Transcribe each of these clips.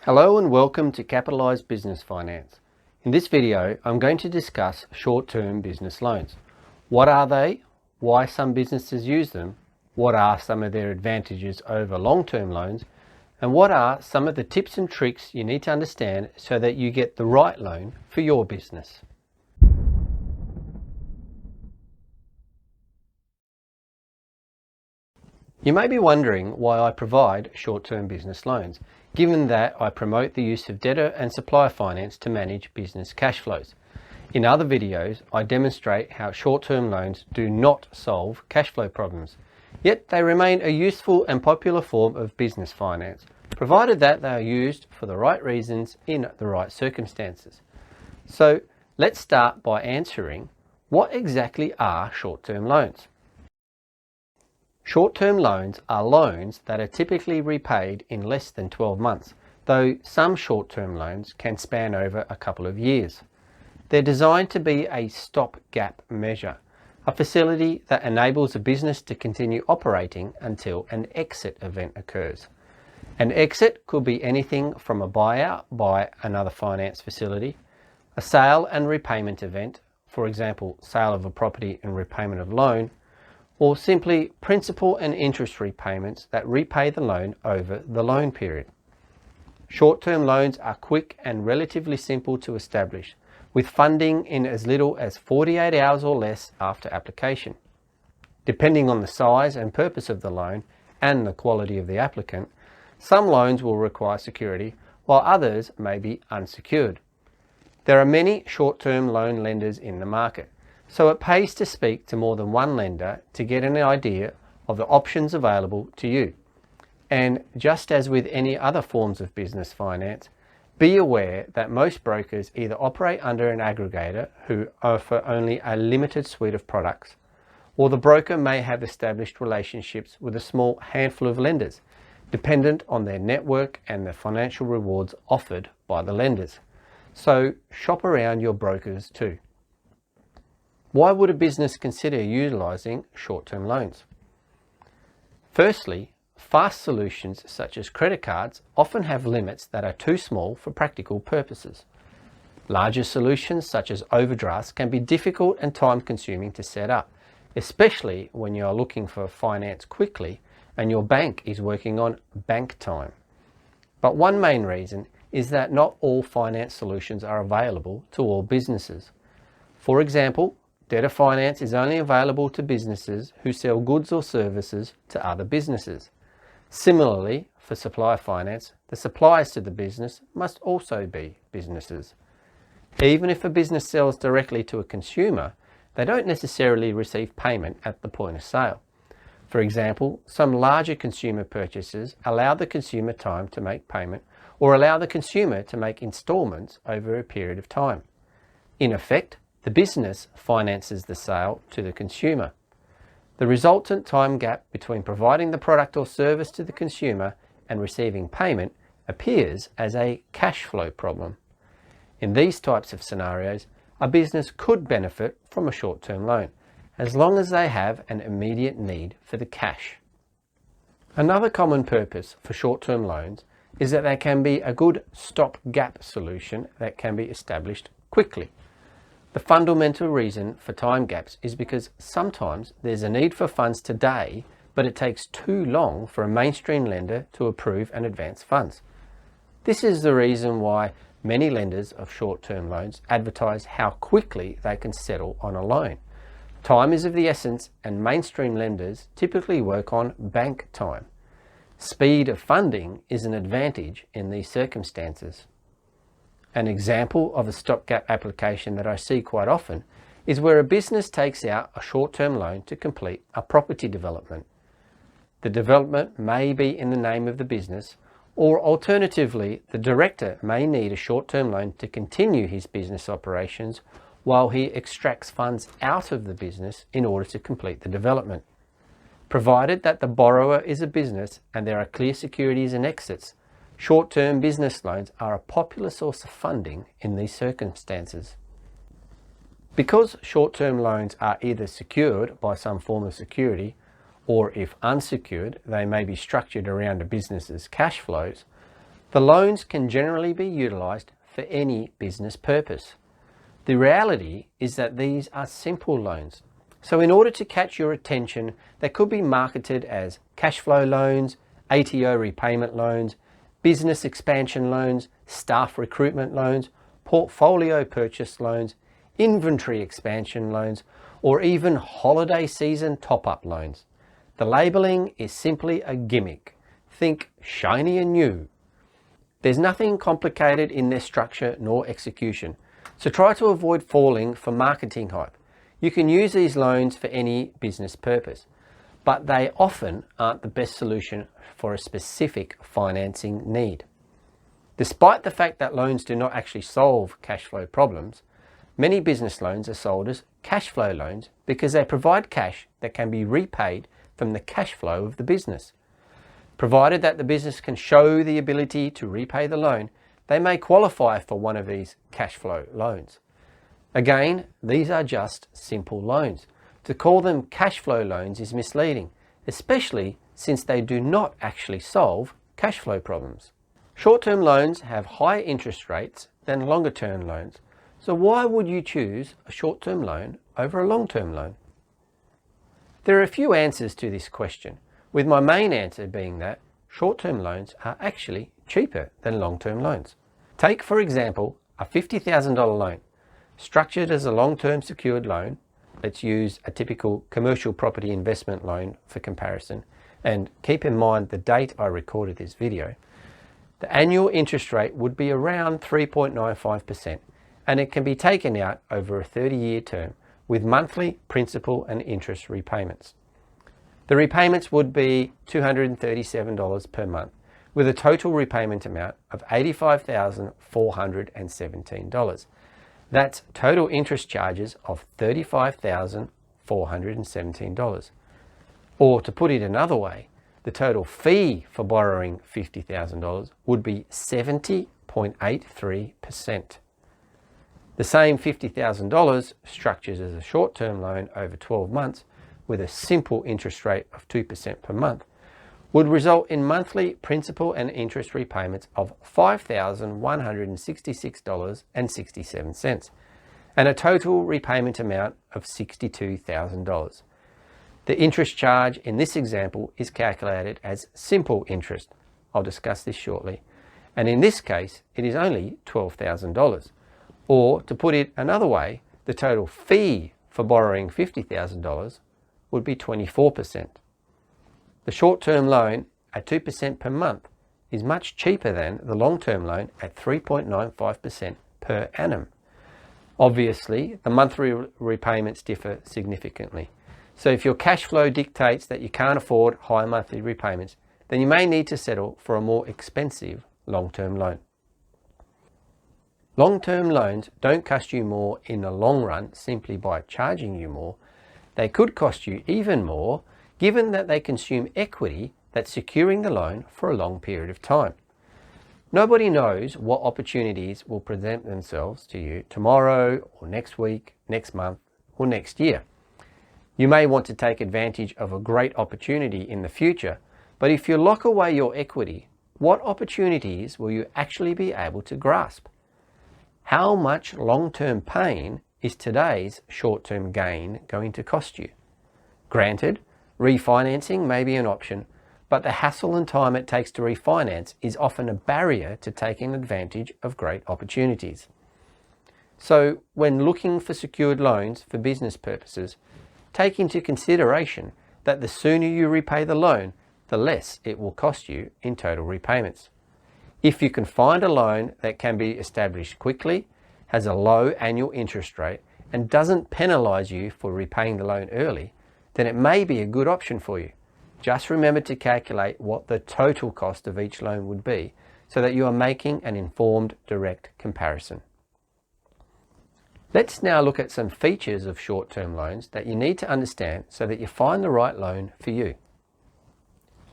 Hello and welcome to Capitalised Business Finance. In this video, I'm going to discuss short-term business loans. What are they? Why some businesses use them? What are some of their advantages over long-term loans? And what are some of the tips and tricks you need to understand so that you get the right loan for your business? You may be wondering why I provide short-term business loans, given that I promote the use of debtor and supplier finance to manage business cash flows. In other videos, I demonstrate how short-term loans do not solve cash flow problems, yet they remain a useful and popular form of business finance, provided that they are used for the right reasons in the right circumstances. So let's start by answering, what exactly are short-term loans? Short-term loans are loans that are typically repaid in less than 12 months, though some short-term loans can span over a couple of years. They're designed to be a stopgap measure, a facility that enables a business to continue operating until an exit event occurs. An exit could be anything from a buyout by another finance facility, a sale and repayment event, for example, sale of a property and repayment of loan, or simply principal and interest repayments that repay the loan over the loan period. Short-term loans are quick and relatively simple to establish, with funding in as little as 48 hours or less after application. Depending on the size and purpose of the loan and the quality of the applicant, some loans will require security, while others may be unsecured. There are many short-term loan lenders in the market, so it pays to speak to more than one lender to get an idea of the options available to you. And just as with any other forms of business finance, be aware that most brokers either operate under an aggregator who offer only a limited suite of products, or the broker may have established relationships with a small handful of lenders, dependent on their network and the financial rewards offered by the lenders. So shop around your brokers too. Why would a business consider utilising short-term loans? Firstly, fast solutions such as credit cards often have limits that are too small for practical purposes. Larger solutions such as overdrafts can be difficult and time-consuming to set up, especially when you are looking for finance quickly and your bank is working on bank time. But one main reason is that not all finance solutions are available to all businesses. For example, debtor finance is only available to businesses who sell goods or services to other businesses. Similarly, for supplier finance, the suppliers to the business must also be businesses. Even if a business sells directly to a consumer, they don't necessarily receive payment at the point of sale. For example, some larger consumer purchases allow the consumer time to make payment or allow the consumer to make installments over a period of time. In effect, the business finances the sale to the consumer. The resultant time gap between providing the product or service to the consumer and receiving payment appears as a cash flow problem. In these types of scenarios, a business could benefit from a short-term loan, as long as they have an immediate need for the cash. Another common purpose for short-term loans is that they can be a good stopgap solution that can be established quickly. The fundamental reason for time gaps is because sometimes there's a need for funds today, but it takes too long for a mainstream lender to approve and advance funds. This is the reason why many lenders of short-term loans advertise how quickly they can settle on a loan. Time is of the essence, and mainstream lenders typically work on bank time. Speed of funding is an advantage in these circumstances. An example of a stopgap application that I see quite often is where a business takes out a short-term loan to complete a property development. The development may be in the name of the business, or alternatively, the director may need a short-term loan to continue his business operations while he extracts funds out of the business in order to complete the development. Provided that the borrower is a business and there are clear securities and exits, short-term business loans are a popular source of funding in these circumstances. Because short-term loans are either secured by some form of security, or if unsecured, they may be structured around a business's cash flows, The loans can generally be utilised for any business purpose. The reality is that these are simple loans. So in order to catch your attention, they could be marketed as cash flow loans, ATO repayment loans, business expansion loans, staff recruitment loans, portfolio purchase loans, inventory expansion loans, or even holiday season top-up loans. The labelling is simply a gimmick. Think shiny and new. There's nothing complicated in their structure nor execution, so try to avoid falling for marketing hype. You can use these loans for any business purpose, but they often aren't the best solution for a specific financing need. Despite the fact that loans do not actually solve cash flow problems, many business loans are sold as cash flow loans because they provide cash that can be repaid from the cash flow of the business. Provided that the business can show the ability to repay the loan, they may qualify for one of these cash flow loans. Again, these are just simple loans. To call them cash flow loans is misleading, especially since they do not actually solve cash flow problems. Short-term loans have higher interest rates than longer-term loans. So why would you choose a short-term loan over a long-term loan? There are a few answers to this question, with my main answer being that short-term loans are actually cheaper than long-term loans. Take, for example, a $50,000 loan. Structured as a long-term secured loan, let's use a typical commercial property investment loan for comparison, and keep in mind the date I recorded this video. The annual interest rate would be around 3.95%, and it can be taken out over a 30-year term with monthly principal and interest repayments. The repayments would be $237 per month, with a total repayment amount of $85,417. That's total interest charges of $35,417. Or to put it another way, the total fee for borrowing $50,000 would be 70.83%. The same $50,000 structured as a short-term loan over 12 months with a simple interest rate of 2% per month would result in monthly principal and interest repayments of $5,166.67 and a total repayment amount of $62,000. The interest charge in this example is calculated as simple interest. I'll discuss this shortly. And in this case, it is only $12,000. Or to put it another way, the total fee for borrowing $50,000 would be 24%. The short-term loan at 2% per month is much cheaper than the long-term loan at 3.95% per annum. Obviously, the monthly repayments differ significantly. So if your cash flow dictates that you can't afford high monthly repayments, then you may need to settle for a more expensive long-term loan. Long-term loans don't cost you more in the long run simply by charging you more. They could cost you even more given that they consume equity that's securing the loan for a long period of time. Nobody knows what opportunities will present themselves to you tomorrow or next week, next month, or next year. You may want to take advantage of a great opportunity in the future, but if you lock away your equity, what opportunities will you actually be able to grasp? How much long-term pain is today's short-term gain going to cost you? Granted, refinancing may be an option, but the hassle and time it takes to refinance is often a barrier to taking advantage of great opportunities. So when looking for secured loans for business purposes, take into consideration that the sooner you repay the loan, the less it will cost you in total repayments. If you can find a loan that can be established quickly, has a low annual interest rate, and doesn't penalise you for repaying the loan early, then it may be a good option for you. Just remember to calculate what the total cost of each loan would be so that you are making an informed, direct comparison. Let's now look at some features of short-term loans that you need to understand so that you find the right loan for you.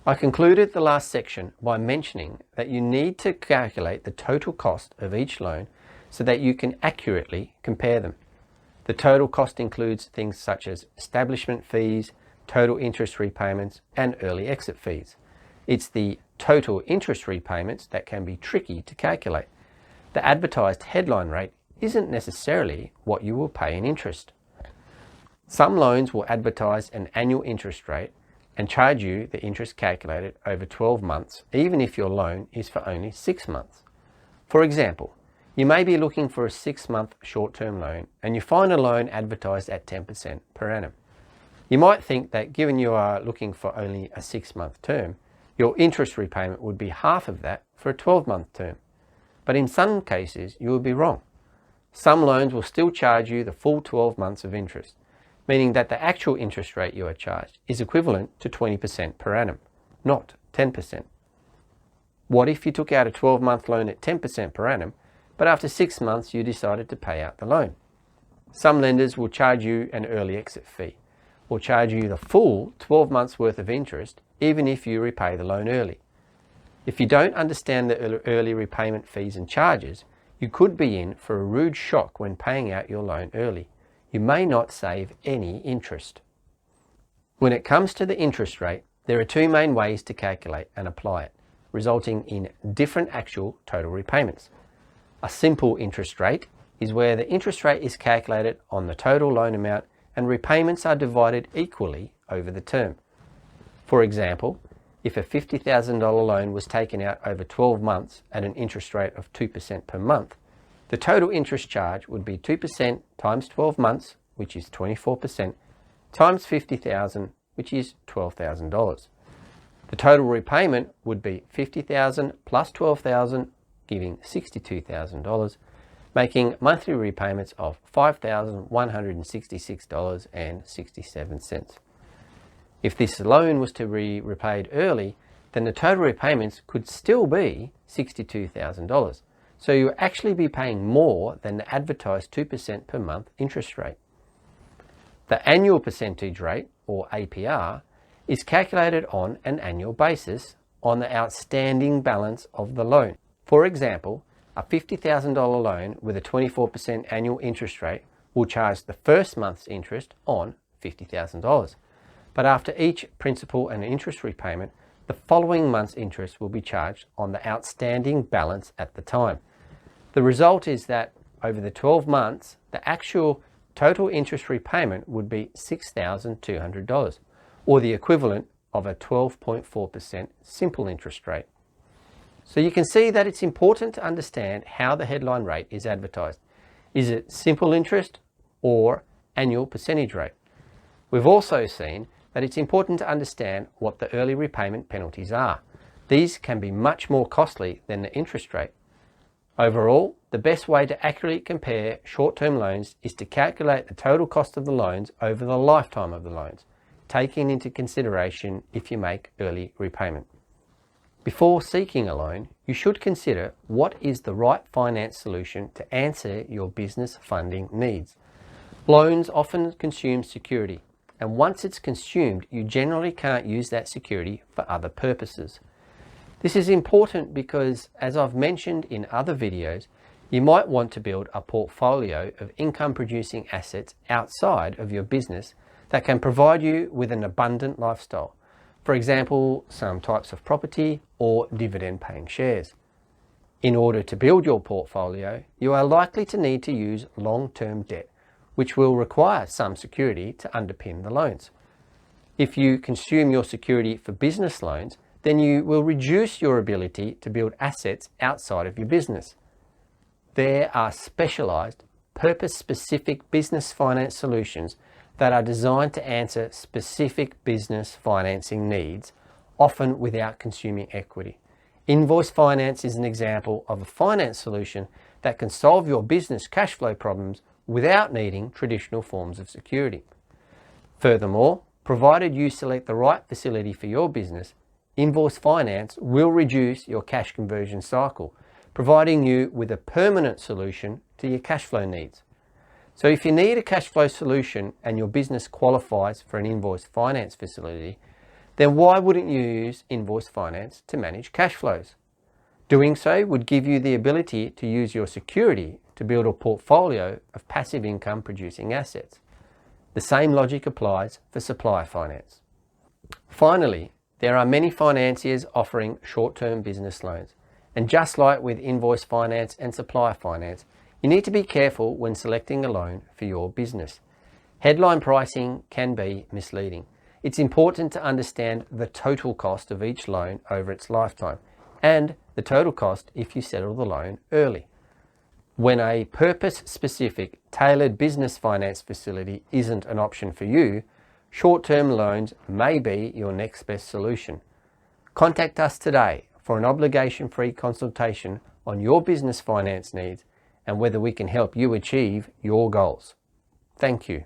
I concluded the last section by mentioning that you need to calculate the total cost of each loan so that you can accurately compare them. The total cost includes things such as establishment fees, total interest repayments, and early exit fees. It's the total interest repayments that can be tricky to calculate. The advertised headline rate isn't necessarily what you will pay in interest. Some loans will advertise an annual interest rate and charge you the interest calculated over 12 months, even if your loan is for only 6 months. For example, you may be looking for a 6-month short-term loan and you find a loan advertised at 10% per annum. You might think that given you are looking for only a 6-month term, your interest repayment would be half of that for a 12-month term. But in some cases, you will be wrong. Some loans will still charge you the full 12 months of interest, meaning that the actual interest rate you are charged is equivalent to 20% per annum, not 10%. What if you took out a 12-month loan at 10% per annum, but after 6 months you decided to pay out the loan? Some lenders will charge you an early exit fee, or charge you the full 12 months worth of interest, even if you repay the loan early. If you don't understand the early repayment fees and charges, you could be in for a rude shock when paying out your loan early. You may not save any interest. When it comes to the interest rate, there are two main ways to calculate and apply it, resulting in different actual total repayments. A simple interest rate is where the interest rate is calculated on the total loan amount and repayments are divided equally over the term. For example, if a $50,000 loan was taken out over 12 months at an interest rate of 2% per month, the total interest charge would be 2% times 12 months, which is 24%, times $50,000, which is $12,000. The total repayment would be $50,000 plus $12,000, giving $62,000, making monthly repayments of $5,166.67. If this loan was to be repaid early, then the total repayments could still be $62,000. So you'll actually be paying more than the advertised 2% per month interest rate. The annual percentage rate, or APR, is calculated on an annual basis on the outstanding balance of the loan. For example, a $50,000 loan with a 24% annual interest rate will charge the first month's interest on $50,000. But after each principal and interest repayment, the following month's interest will be charged on the outstanding balance at the time. The result is that over the 12 months, the actual total interest repayment would be $6,200, or the equivalent of a 12.4% simple interest rate. So you can see that it's important to understand how the headline rate is advertised. Is it simple interest or annual percentage rate? We've also seen that it's important to understand what the early repayment penalties are. These can be much more costly than the interest rate. Overall, the best way to accurately compare short-term loans is to calculate the total cost of the loans over the lifetime of the loans, taking into consideration if you make early repayment. Before seeking a loan, you should consider what is the right finance solution to answer your business funding needs. Loans often consume security, and once it's consumed, you generally can't use that security for other purposes. This is important because, as I've mentioned in other videos, you might want to build a portfolio of income-producing assets outside of your business that can provide you with an abundant lifestyle. For example, some types of property or dividend-paying shares. In order to build your portfolio, you are likely to need to use long-term debt, which will require some security to underpin the loans. If you consume your security for business loans, then you will reduce your ability to build assets outside of your business. There are specialized, purpose-specific business finance solutions that are designed to answer specific business financing needs, often without consuming equity. Invoice finance is an example of a finance solution that can solve your business cash flow problems without needing traditional forms of security. Furthermore, provided you select the right facility for your business, Invoice finance will reduce your cash conversion cycle, providing you with a permanent solution to your cash flow needs. So if you need a cash flow solution and your business qualifies for an invoice finance facility, then why wouldn't you use invoice finance to manage cash flows? Doing so would give you the ability to use your security to build a portfolio of passive income producing assets. The same logic applies for supplier finance. Finally, There are many financiers offering short-term business loans. And just like with invoice finance and supplier finance, you need to be careful when selecting a loan for your business. Headline pricing can be misleading. It's important to understand the total cost of each loan over its lifetime and the total cost if you settle the loan early. When a purpose-specific, tailored business finance facility isn't an option for you, short-term loans may be your next best solution. Contact us today for an obligation-free consultation on your business finance needs and whether we can help you achieve your goals. Thank you.